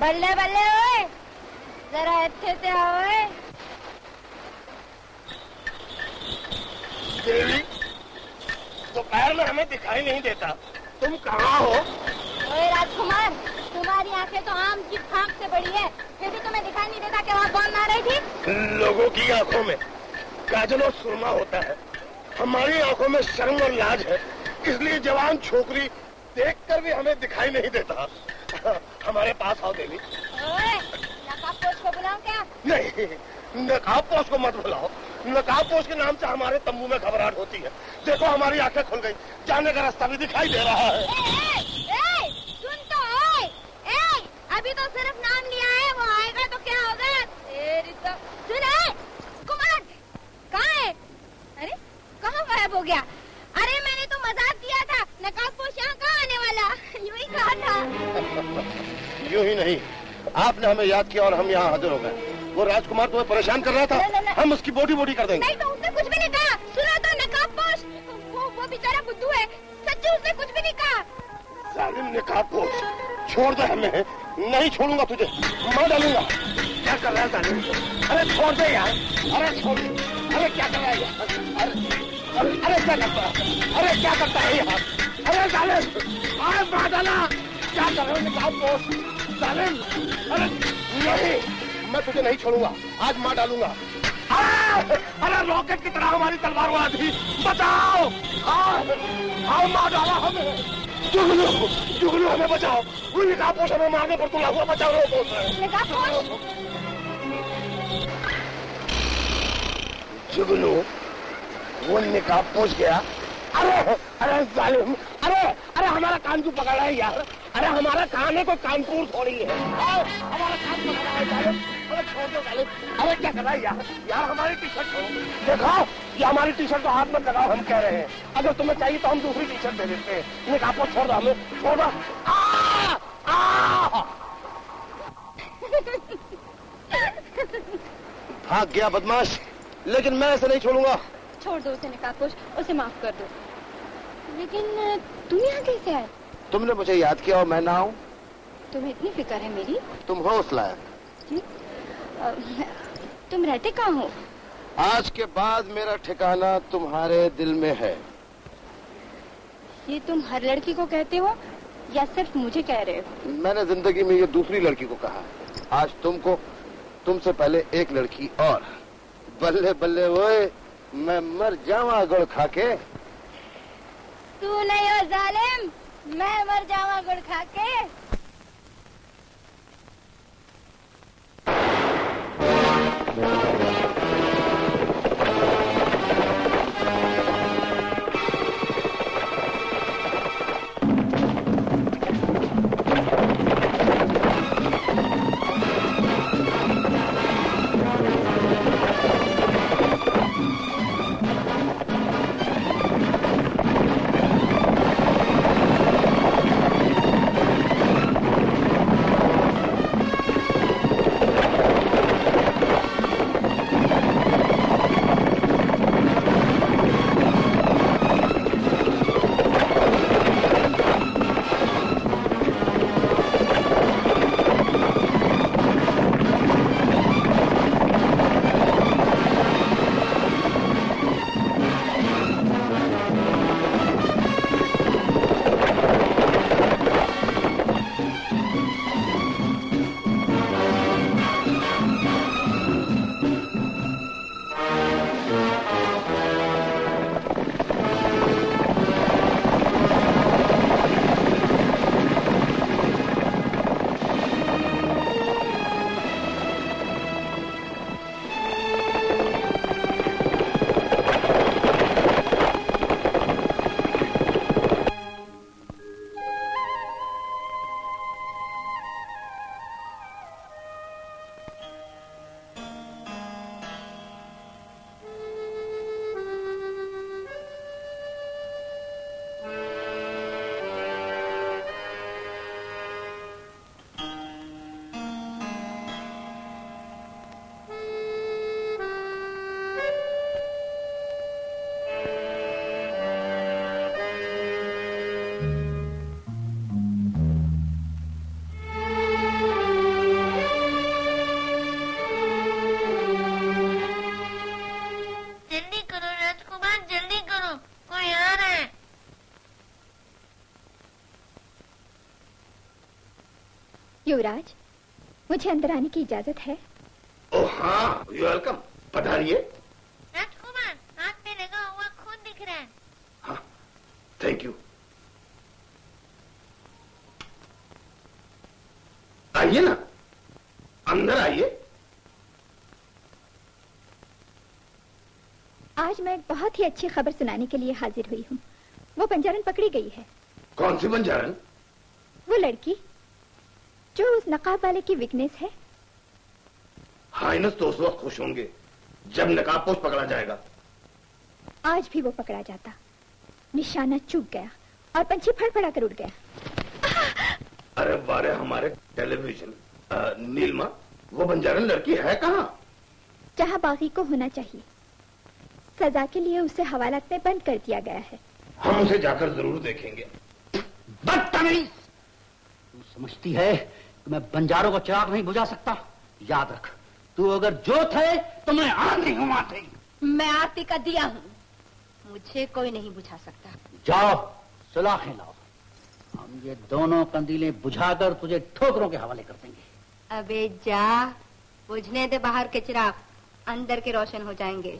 बल्ले बल्ले ओए, जरा अच्छे से आओ। देवी, दोपहर में हमें दिखाई नहीं देता, तुम कहाँ हो? ओए राजकुमार, तुम्हारी आंखें तो आम की फांक से बड़ी है, फिर भी तुम्हें दिखाई नहीं देता कि वहाँ कौन आ रही थी? लोगों की आंखों में काजल और सुरमा होता है, हमारी आंखों में शर्म और लाज है, इसलिए जवान छोकरी देखकर भी हमें दिखाई नहीं देता। हमारे पास आओ देवी। ओए, नकाबपोश को बुलाऊं क्या? नहीं, नकाबपोश को मत बुलाओ। नकाबपोश के नाम से हमारे तंबू में घबराहट होती है। देखो हमारी आंखें खुल गई, जाने का रास्ता भी दिखाई दे रहा है। सुन तो ओए, अभी तो सिर्फ नाम लिया है, वो आएगा तो क्या होगा? तेरी तो सुन कुमार, कहाँ है? अरे कहाँ गायब हो गया? अरे मैंने तो मजाक किया था, नकाबपोश यहाँ कहाँ आने वाला? यूं ही कहा था। यूं ही नहीं, आपने हमें याद किया और हम यहाँ हाजिर हो गए। वो राजकुमार तुम्हें परेशान कर रहा था, हम उसकी बोटी बोटी कर देंगे। नहीं तो उसने कुछ भी नहीं कहा। सुनो तो नकाबपोश, वो बेचारा बुद्धू है, सच्ची उसने कुछ भी नहीं कहा। जालिम नकाबपोश, छोड़ दे हमें। नहीं छोड़ूंगा तुझे, मार डालूंगा। क्या कर रहा है जालिम? अरे छोड़ दे यार, अरे छोड़ दे। अरे क्या कर रहा है यार? अरे क्या करता है? अरे क्या करता है यार? अरे जालिम, अरे मार डाला। क्या कर रहे हो नकाबपोश? जालिम, अरे नहीं, मैं तुझे नहीं छोड़ूंगा, आज मार डालूंगा। अरे रॉकेट की तरह हमारी तलवार उड़ा दी, बचाओ! आओ मार डाला हमें। जुगनू, जुगनू हमें बचाओ, वो नकाबपोश हमें मारने पर तुला हुआ, बचाओ नकाबपोश। जुगनू, वो नकाबपोश गया। अरे जालिम, अरे हमारा कान क्यों पकड़ा है यार? अरे हमारा कान है, कोई कानपुर थोड़ी है। हमारा कान पकड़ा है जालिम। अरे छोड़ दो जालिम। अरे क्या कर रहा है यार? यार हमारी टी शर्ट छोड़ो। देखो ये हमारी टी शर्ट तो हाथ मत लगाओ, हम कह रहे हैं। अगर तुम्हें चाहिए तो हम दूसरी टी शर्ट दे देते हैं। नकाबपोश छोड़ दो हमें, छोड़ दो। भाग गया बदमाश, लेकिन मैं ऐसे नहीं छोड़ूंगा। छोड़ दो उसे नकाबपोश, उसे माफ कर दो। लेकिन तुम यहाँ कैसे आए? तुमने मुझे याद किया और मैं ना आऊं? तुम्हें इतनी फिक्र है मेरी? तुम हो उस लायक। तुम रहते कहाँ हो? आज के बाद मेरा ठिकाना तुम्हारे दिल में है। ये तुम हर लड़की को कहते हो या सिर्फ मुझे कह रहे हो? मैंने जिंदगी में ये दूसरी लड़की को कहा, आज तुमको, तुमसे पहले एक लड़की और। बल्ले बल्ले ओए, मैं मर जावा गुड़ खा के। तू नहीं हो जालिम, मैं मर जावा गुड़ खा के। युवराज, मुझे अंदर आने की इजाजत है? ओह हाँ, यू वेलकम, पधारिए। राजकुमार, हाथ में लगा हुआ खून दिख रहा है। हाँ, थैंक यू। आइए ना, अंदर आइए। आज मैं एक बहुत ही अच्छी खबर सुनाने के लिए हाजिर हुई हूँ। वो बंजारन पकड़ी गई है। कौन सी बंजारन? वो लड़की जो उस नकाब वाले की वीकनेस है। हाइनस तो उस वक्त खुश होंगे जब नकाबपोश पकड़ा जाएगा। आज भी वो पकड़ा जाता, निशाना चूक गया और पंछी फड़फड़ा कर उड़ गया। अरे बारे हमारे टेलीविजन। नीलमा, वो बंजारन लड़की है कहाँ? जहाँ बागी को होना चाहिए। सजा के लिए उसे हवालात में बंद कर दिया गया है। हम उसे जाकर जरूर देखेंगे। बदतमीज! तू समझती है कि मैं बंजारों का चिराग नहीं बुझा सकता? याद रख, तू अगर जोत है तो मैं आंधी हूं आंधी। मैं आरती का दिया हूँ, मुझे कोई नहीं बुझा सकता। जाओ, सुलाखें लाओ। हम ये दोनों कंदीलें बुझाकर तुझे ठोकरों के हवाले कर देंगे। अबे जा, बुझने दे बाहर के चिराग, अंदर के रोशन हो जाएंगे।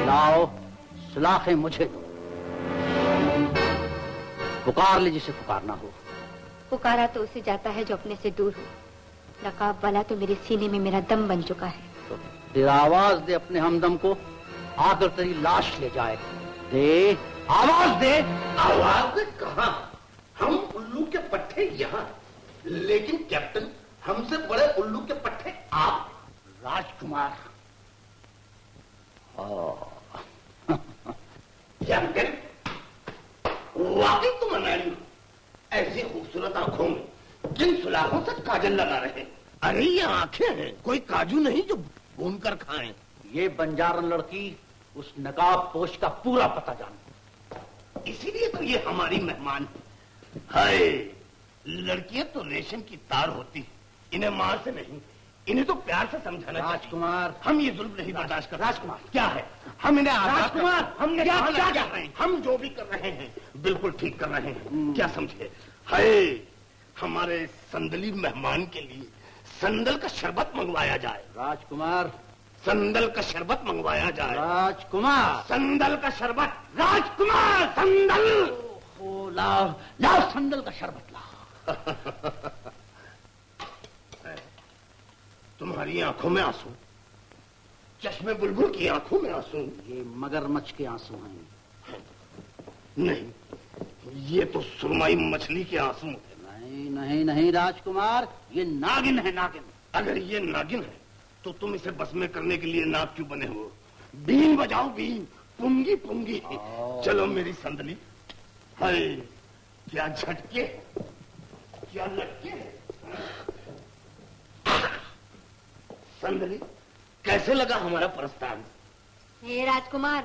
लाओ, सुलाखें मुझे दो। पुकार ले जिसे पुकारना हो। पुकारा तो उसे जाता है जो अपने से दूर हो। नकाब वाला तो मेरे सीने में मेरा दम बन चुका है। तो तेरा आवाज दे अपने हमदम को, आकर तेरी लाश ले जाए। दे, आवाज दे। आवाज दे कहाँ? हम उल्लू के पट्टे यहाँ, लेकिन कैप्टन हमसे बड़े उल्लू के पट्टे आप। राजकुमार। कैप्टन, वाकई तुम अनाड़ी हो। ऐसी खूबसूरत आंखों में जिन सुलाखों से काजल लगा रहे। अरे ये आंखें हैं, कोई काजू नहीं जो भून कर खाएं। ये बंजारन लड़की उस नकाब पोश का पूरा पता जानती, इसीलिए तो ये हमारी मेहमान है। हाय, लड़कियां तो रेशम की तार होती, इन्हें मार से नहीं, इन्हें तो प्यार से समझाना चाहिए। राजकुमार, हम ये जुल्म नहीं बर्दाश्त कर। राजकुमार, क्या है? हम इन्हें राजकुमार, हमने क्या क्या कर रहे हैं? हम जो भी कर रहे हैं बिल्कुल ठीक कर रहे हैं। क्या समझे? हाय, हमारे संदली मेहमान के लिए संदल का शरबत मंगवाया जाए। राजकुमार, संदल का शरबत मंगवाया जाए। राजकुमार, संदल का शरबत। राजकुमार, संदल। ओ, लाओ लाओ संदल का शरबत लाओ। तुम्हारी आंखों में आंसू, चश्मे बुलबुल की आंखों में आंसू। ये मगरमच्छ के आंसू हैं। नहीं, ये तो सुरमाई मछली के आंसू हैं। नहीं नहीं नहीं राजकुमार, ये नागिन है, नागिन। अगर ये नागिन है तो तुम इसे बस में करने के लिए नाग क्यों बने हो? बीन बजाओ, बीन, पुंगी पुंगी। चलो मेरी संदली। हाय, क्या झटके, क्या लटके। संदली, कैसे लगा हमारा प्रस्ताव? हे राजकुमार,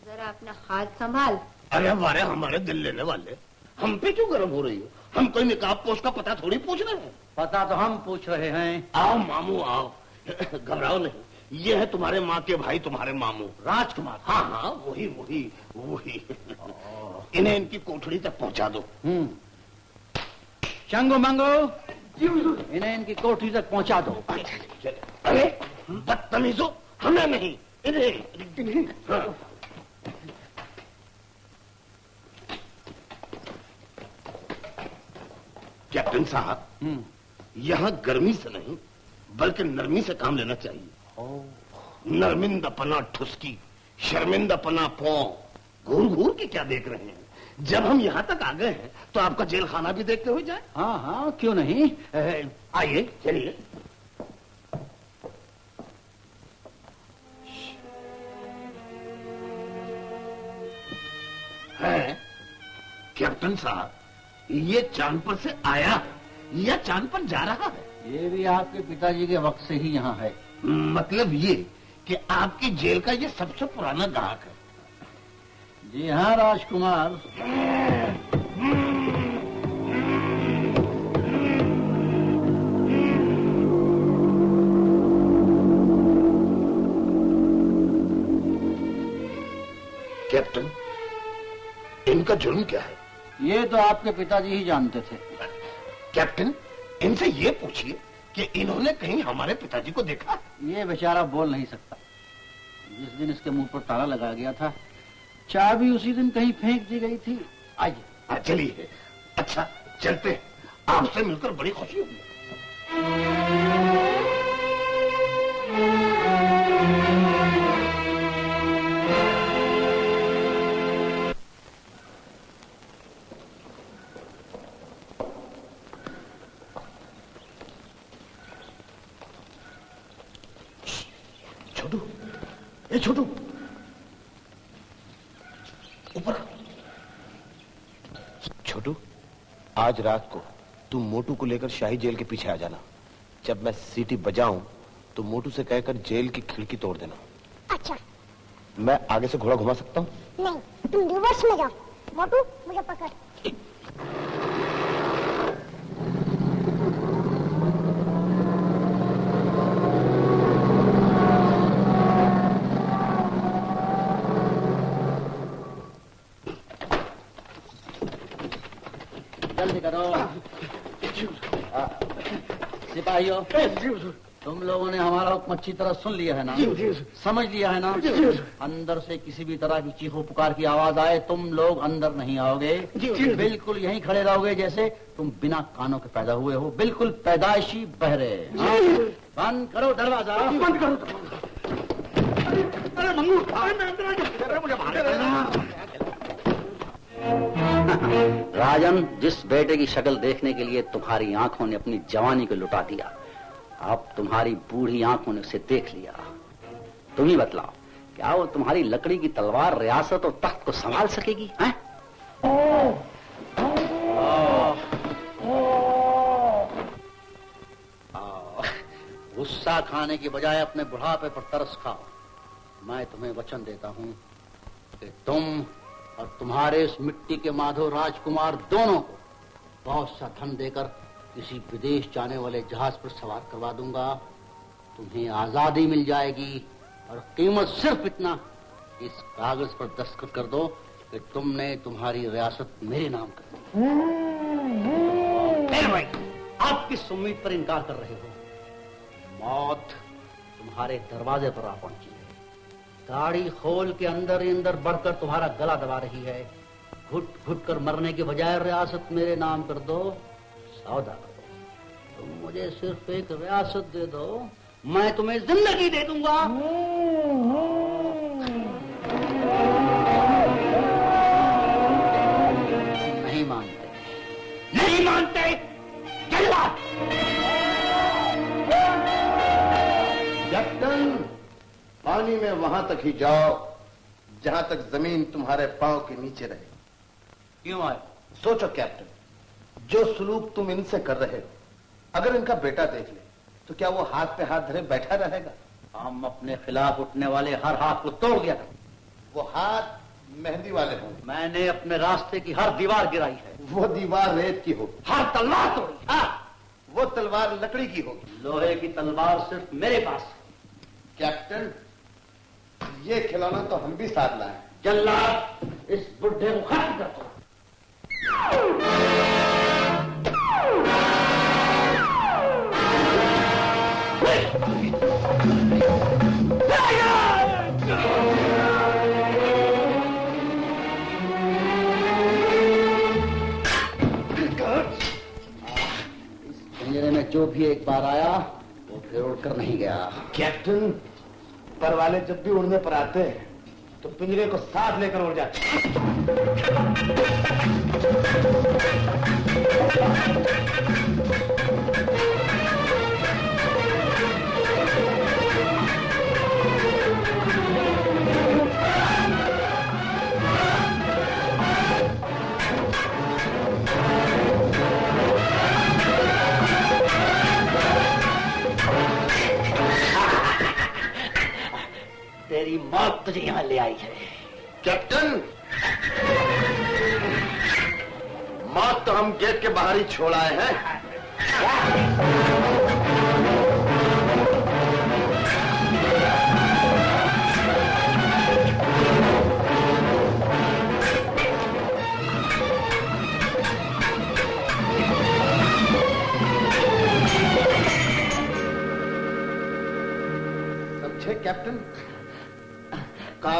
जरा अपना हाथ संभाल। अरे हमारे हमारे दिल लेने वाले, हम पे क्यों गर्म हो रही हो? हम कोई निकाब पोश का पता थोड़ी पूछ रहे हैं। पता तो हम पूछ रहे हैं। आओ मामू आओ, घबराओ नहीं, ये है तुम्हारे माँ के भाई, तुम्हारे मामू। राजकुमार, हाँ हाँ, वही वही वही। इन्हें इनकी कोठड़ी तक पहुंचा दो। चंगो मंगो, इन्हें इनकी कोठरी तक पहुंचा दो। अरे बदतमीजो, हमें नहीं, इन्हें। हाँ। कैप्टन साहब, यहाँ गर्मी से नहीं बल्कि नरमी से काम लेना चाहिए। नरमिंदपना ठुसकी, शर्मिंदपना पौ, घूर घूर के क्या देख रहे हैं? जब हम यहाँ तक आ गए हैं तो आपका जेल खाना भी देखते हुए जाए। हाँ हाँ, क्यों नहीं। आइए, चलिए। है कैप्टन साहब, ये चांद पर से आया या चांद पर जा रहा है? ये भी आपके पिताजी के वक्त से ही यहाँ है। मतलब ये कि आपकी जेल का ये सबसे पुराना ग्राहक है। जी हाँ राजकुमार। कैप्टन, इनका जुर्म क्या है? ये तो आपके पिताजी ही जानते थे। कैप्टन, इनसे ये पूछिए कि इन्होंने कहीं हमारे पिताजी को देखा? ये बेचारा बोल नहीं सकता। जिस दिन इसके मुंह पर ताला लगा गया था, चाबी उसी दिन कहीं फेंक दी गई थी। आइए। चलिए। अच्छा चलते हैं, आपसे मिलकर बड़ी खुशी हुई। छोटू, ए छोटू, ऊपर। छोटू, आज रात को तू मोटू को लेकर शाही जेल के पीछे आ जाना। जब मैं सीटी बजाऊं तो मोटू से कहकर जेल की खिड़की तोड़ देना। अच्छा। मैं आगे से घोड़ा घुमा सकता हूँ? नहीं, तुम रिवर्स में जाओ। मोटू, मुझे पकड़। जल्दी करो। सिपाहियों, तुम लोगों ने हमारा हुक्म अच्छी तरह सुन लिया है ना? समझ लिया है ना? अंदर से किसी भी तरह की चीखों पुकार की आवाज आए, तुम लोग अंदर नहीं आओगे। बिल्कुल यहीं खड़े रहोगे जैसे तुम बिना कानों के पैदा हुए हो, बिल्कुल पैदाइशी बहरे। बंद करो दरवाजा। बंद करो। अरे मंगू, मुझे राजन, जिस बेटे की शक्ल देखने के लिए तुम्हारी आंखों ने अपनी जवानी को लुटा दिया, अब तुम्हारी बूढ़ी आंखों ने उसे देख लिया। तुम ही बतलाओ, क्या वो तुम्हारी लकड़ी की तलवार रियासत और तख्त को संभाल सकेगी? हैं? गुस्सा खाने की बजाय अपने बुढ़ापे पर तरस खाओ। मैं तुम्हें वचन देता हूं कि तुम और तुम्हारे इस मिट्टी के माधव राजकुमार दोनों को बहुत सा धन देकर किसी विदेश जाने वाले जहाज पर सवार करवा दूंगा। तुम्हें आजादी मिल जाएगी और कीमत सिर्फ इतना, इस कागज पर दस्तखत कर दो कि तुमने तुम्हारी रियासत मेरे नाम कर दी। भाई, आप किस उम्मीद पर इनकार कर रहे हो? मौत तुम्हारे दरवाजे पर आ पहुंची है। गाड़ी खोल के अंदर ही अंदर बढ़कर तुम्हारा गला दबा रही है। घुट घुट कर मरने के बजाय रियासत मेरे नाम कर दो, सौदा कर दो। तुम मुझे सिर्फ एक रियासत दे दो, मैं तुम्हें जिंदगी दे दूंगा। नहीं मानते, नहीं मानते। कैप्टन, पानी में वहां तक ही जाओ जहां तक जमीन तुम्हारे पांव के नीचे रहे। क्यों आए? सोचो कैप्टन, जो सलूक तुम इनसे कर रहे हो, अगर इनका बेटा देख ले तो क्या वो हाथ पे हाथ धरे बैठा रहेगा? हम अपने खिलाफ उठने वाले हर हाथ को तोड़ दिया करते। वो हाथ मेहंदी वाले होंगे। मैंने अपने रास्ते की हर दीवार गिराई है। वो दीवार रेत की होगी। हर तलवार तोड़ी। हाँ, वो तलवार लकड़ी की होगी। लोहे की तलवार सिर्फ मेरे पास है। कैप्टन, ये खिलौना तो हम भी साथ लाए। जल्लाद, इस बुढ़े को खत्म कर दो। इस पिंजरे में जो भी एक बार आया वो फिर उड़कर नहीं गया। कैप्टन, पर वाले जब भी उड़ने पर आते हैं तो पिंजरे को साथ लेकर उड़ जाते हैं। तेरी मौत तुझे यहां ले आई है। कैप्टन, मौत तो हम गेट के बाहर ही छोड़ आए हैं।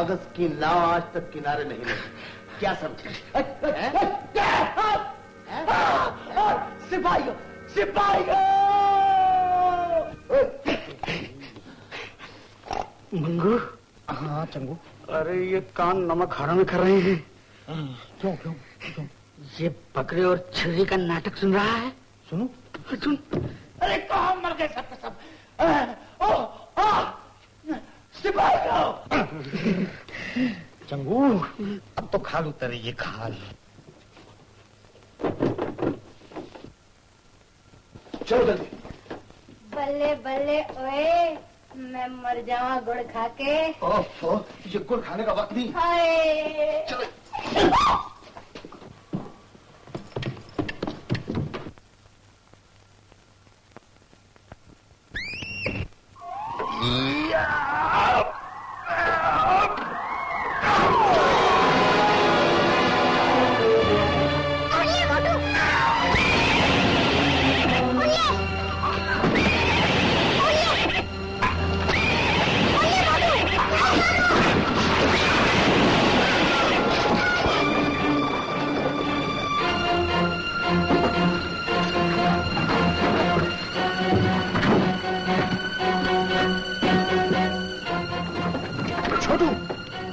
कागज की नाव आज तक किनारे नहीं लगी, क्या समझे? सिपाहियों, सिपाहियों! मंगू। हाँ चंगू। अरे ये कान नमक हराम कर रहे हैं। क्यों क्यों क्यों? ये बकरे और छुरी का नाटक सुन रहा है। सुनो सुन। अरे कहाँ मर गए सब के सब? सिपाहियों! चंगू अब तो खाल उतरी, ये खाल। चलो जल्दी। बल्ले बल्ले ओए, मैं मर जावा गुड़ खा के। ओफो, ये गुड़ खाने का वक्त नहीं। हाय। चलो।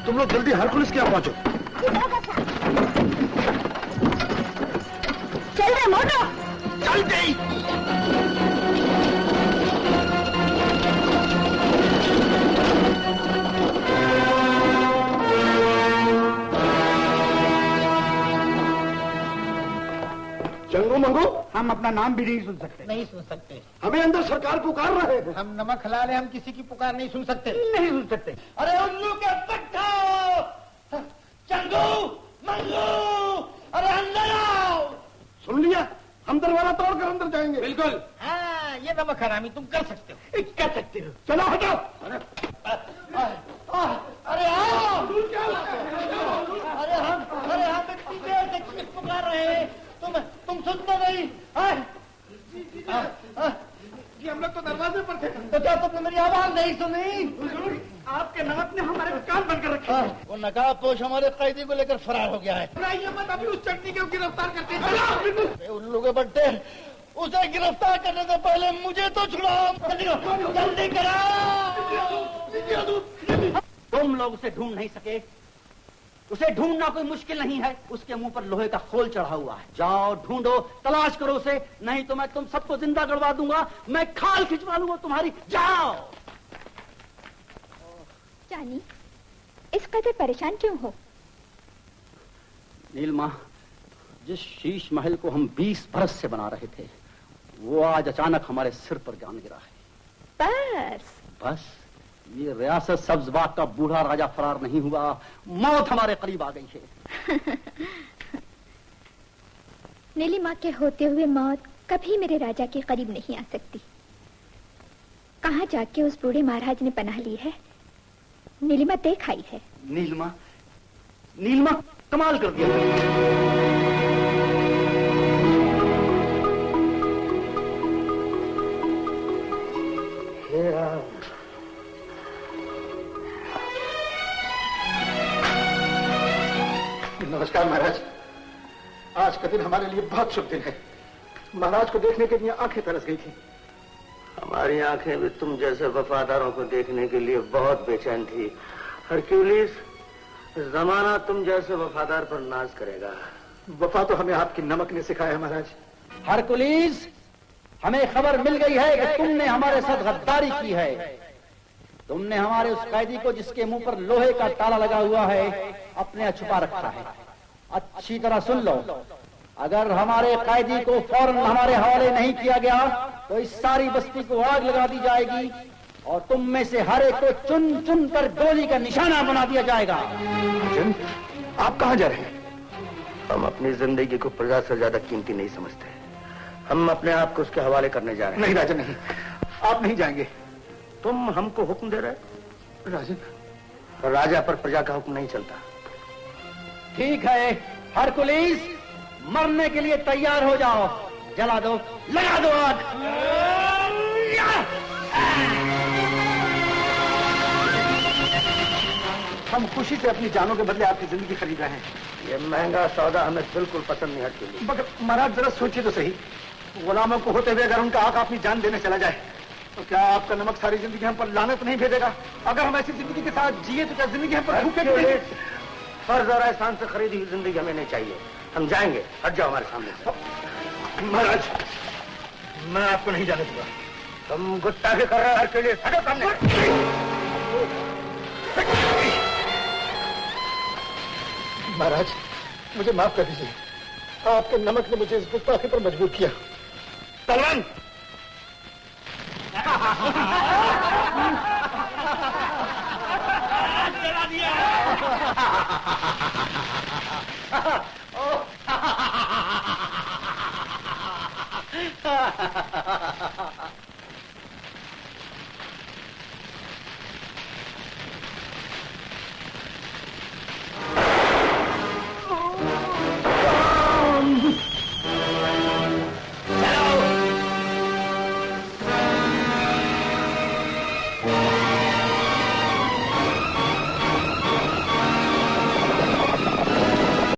तुम लोग जल्दी हरकुलिस के यहाँ पहुंचो। चल रहे मोटो। जल्दी। चंगू मंगू, हम अपना नाम भी नहीं सुन सकते। नहीं सुन सकते। हमें अंदर सरकार पुकार रहे हैं। हम नमक हलाल है, हम किसी की पुकार नहीं सुन सकते। नहीं सुन सकते। अरे उल्लू के पट्टा! चंगू, मंगू, अरे अंदर आओ! सुन लिया, हम दरवाजा तोड़कर अंदर जाएंगे। बिल्कुल। हाँ, ये नमक हरामी तुम कर सकते हो। कर सकते हो। चलो हटो। अरे आओ! अरे हम इतनी देर से किस पुकार रहे हैं, तुम सुनते नहीं? कि हम लोग तो दरवाजे पर थे। तो क्या तुमने मेरी आवाज नहीं सुनी? आपके नमक ने हमारे कान बंद कर रखे। वो नकाबपोश हमारे कैदी को लेकर फरार हो गया है। ये मत अभी उस चटनी को गिरफ्तार करते हैं। उल्लू के बट्टे, उसे गिरफ्तार करने से पहले मुझे तो छुड़ाओ। जल्दी करो। तुम लोग उसे ढूंढ नहीं सके। उसे ढूंढना कोई मुश्किल नहीं है। उसके मुंह पर लोहे का खोल चढ़ा हुआ है। जाओ ढूंढो, तलाश करो उसे, नहीं तो मैं तुम सबको जिंदा गड़वा दूंगा। मैं खाल खिंचवा लूंगा तुम्हारी। जाओ। जानी, इस कदर परेशान क्यों हो? नीलमा, जिस शीश महल को हम 20 बरस से बना रहे थे, वो आज अचानक हमारे सिर पर जान गिरा है। बस ये रियासत सब्जबाग का बूढ़ा राजा फरार नहीं हुआ, मौत हमारे करीब आ गई है। नीलिमा के होते हुए मौत कभी मेरे राजा के करीब नहीं आ सकती। कहाँ जाके उस बूढ़े महाराज ने पनाह ली है, नीलिमा देख आई है। नीलमा, नीलमा कमाल कर दिया। नमस्कार महाराज, आज का दिन हमारे लिए बहुत शुभ दिन है। महाराज को देखने के लिए आंखें तरस गई थी। हमारी आंखें भी तुम जैसे वफादारों को देखने के लिए बहुत बेचैन थी। हरक्यूलिस, जमाना तुम जैसे वफादार पर नाज करेगा। वफा तो हमें आपकी नमक ने सिखाया है महाराज। हरकुलिस, हमें खबर मिल गई है कि तुमने हमारे साथ गद्दारी की है। तुमने हमारे उस कैदी को जिसके मुंह पर लोहे का ताला लगा हुआ है, अपने यहाँ छुपा रखा है। अच्छी तरह सुन लो, अगर हमारे कैदी को फौरन हमारे हवाले नहीं किया गया तो इस सारी बस्ती को आग लगा दी जाएगी और तुम में से हर एक को चुन चुन कर गोली का निशाना बना दिया जाएगा। आप कहाँ जा रहे हैं? हम अपनी जिंदगी को प्रजा से ज्यादा कीमती नहीं समझते। हम अपने आप को उसके हवाले करने जा रहे हैं। नहीं राजन, नहीं, आप नहीं जाएंगे। तुम हमको हुक्म दे रहे? राजन, राजा पर प्रजा का हुक्म नहीं चलता। ठीक है हरकुलिस, मरने के लिए तैयार हो जाओ। जला दो, लगा दो आग। हम खुशी से अपनी जानों के बदले आपकी जिंदगी खरीद रहे हैं। ये महंगा सौदा हमें बिल्कुल पसंद नहीं हटके। मगर महाराज जरा सोचिए तो सही, गुलामों को होते हुए अगर उनका हक अपनी जान देने चला जाए तो क्या आपका नमक सारी जिंदगी हम पर लानत नहीं भेजेगा? अगर हम ऐसी जिंदगी के साथ जिए तो क्या जिंदगी हम पर भूखे नहीं? फर्ज और एहसान से खरीदी हुई जिंदगी हमें नहीं चाहिए। हम जाएंगे, हट जाओ हमारे सामने से। महाराज मैं आपको नहीं जाने दूंगा। तुम गुस्सा के कर रहे हो के लिए हटो सामने। महाराज मुझे माफ कर दीजिए, आपके नमक ने मुझे इस गुस्ताखी पर मजबूर किया। तलवान जला दिया।